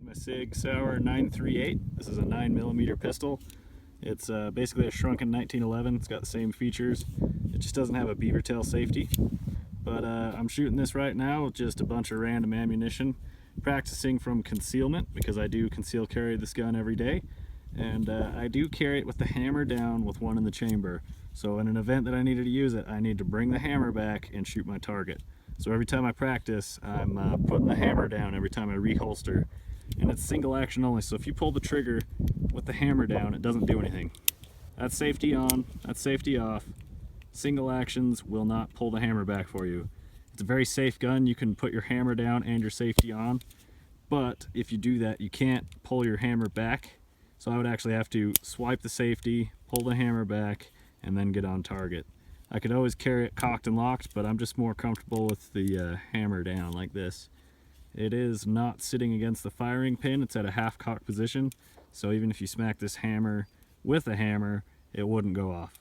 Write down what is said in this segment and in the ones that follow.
shooting my Sig Sauer 938. This is a 9mm pistol. It's basically a shrunken 1911. It's got the same features. It just doesn't have a beaver tail safety. But I'm shooting this right now with just a bunch of random ammunition, practicing from concealment because I do conceal carry this gun every day. And I do carry it with the hammer down with one in the chamber. So in an event that I needed to use it, I need to bring the hammer back and shoot my target. So every time I practice, I'm putting the hammer down every time I reholster. And it's single action only, so if you pull the trigger with the hammer down, it doesn't do anything. That's safety on, that's safety off. Single actions will not pull the hammer back for you. It's a very safe gun. You can put your hammer down and your safety on, but if you do that, you can't pull your hammer back. So I would actually have to swipe the safety, pull the hammer back, and then get on target. I could always carry it cocked and locked, but I'm just more comfortable with the hammer down like this. It is not sitting against the firing pin, it's at a half cock position, so even if you smack this hammer with a hammer, it wouldn't go off.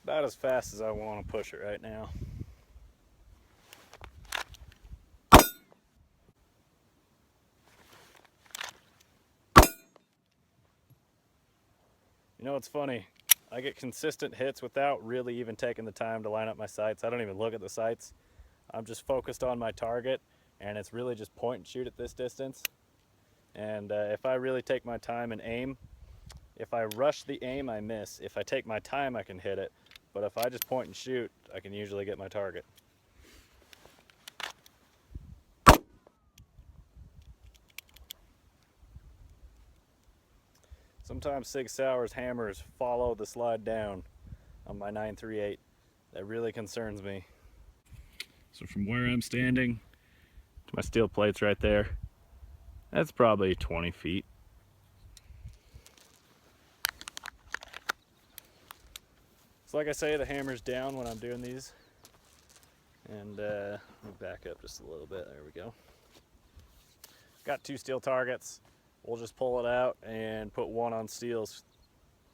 About as fast as I want to push it right now. You know what's funny? I get consistent hits without really even taking the time to line up my sights. I don't even look at the sights. I'm just focused on my target, and it's really just point and shoot at this distance. And if I really take my time and aim, if I rush the aim, I miss. If I take my time, I can hit it. But if I just point and shoot, I can usually get my target. Sometimes Sig Sauer's hammers follow the slide down on my 938. That really concerns me. So from where I'm standing to my steel plates right there, that's probably 20 feet. So like I say, the hammer's down when I'm doing these. And let me back up just a little bit, there we go. Got 2 steel targets. We'll just pull it out and put one on steels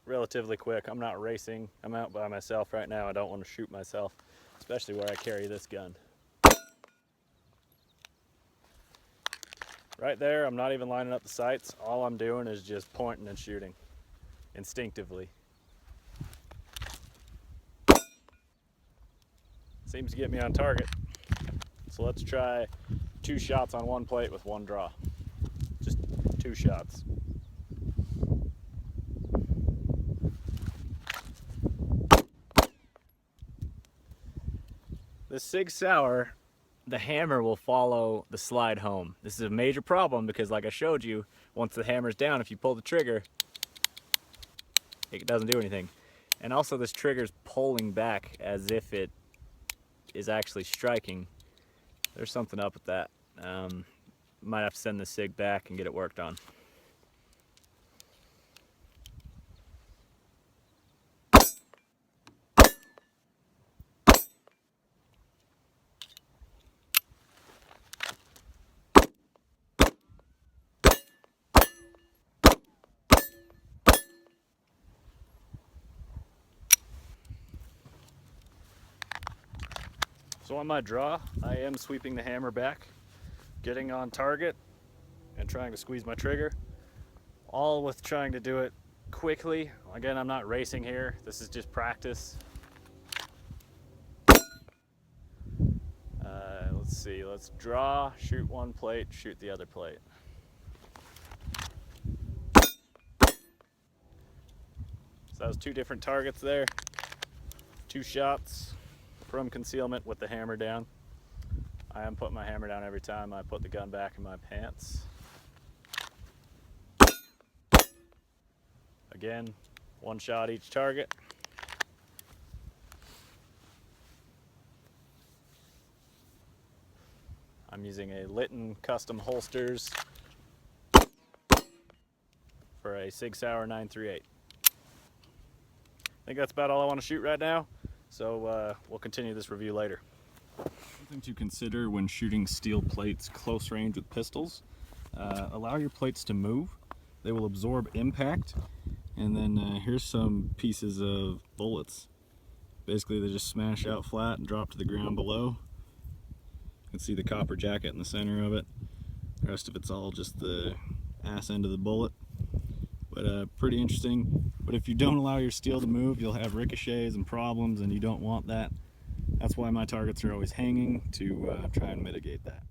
relatively quick. I'm not racing, I'm out by myself right now. I don't want to shoot myself, especially where I carry this gun. Right there, I'm not even lining up the sights. All I'm doing is just pointing and shooting instinctively. Seems to get me on target. So let's try 2 shots on one plate with 1 draw. Just 2 shots. The Sig Sauer, the hammer will follow the slide home. This is a major problem because, like I showed you, once the hammer's down, if you pull the trigger, it doesn't do anything. And also this trigger's pulling back as if it is actually striking. There's something up with that. Might have to send the Sig back and get it worked on. So on my draw, I am sweeping the hammer back, getting on target, and trying to squeeze my trigger, all with trying to do it quickly. Again, I'm not racing here. This is just practice. Let's see, let's draw, shoot one plate, shoot the other plate. So that was 2 different targets there, 2 shots from concealment with the hammer down. I am putting my hammer down every time I put the gun back in my pants. Again, 1 shot each target. I'm using a Lytton custom holsters for a Sig Sauer 938. I think that's about all I want to shoot right now, so we'll continue this review later. Something to consider when shooting steel plates close range with pistols: allow your plates to move. They will absorb impact. And then here's some pieces of bullets. Basically they just smash out flat and drop to the ground below. You can see the copper jacket in the center of it. The rest of it's all just the ass end of the bullet. But pretty interesting. But if you don't allow your steel to move, you'll have ricochets and problems, and you don't want that. That's why my targets are always hanging, to try and mitigate that.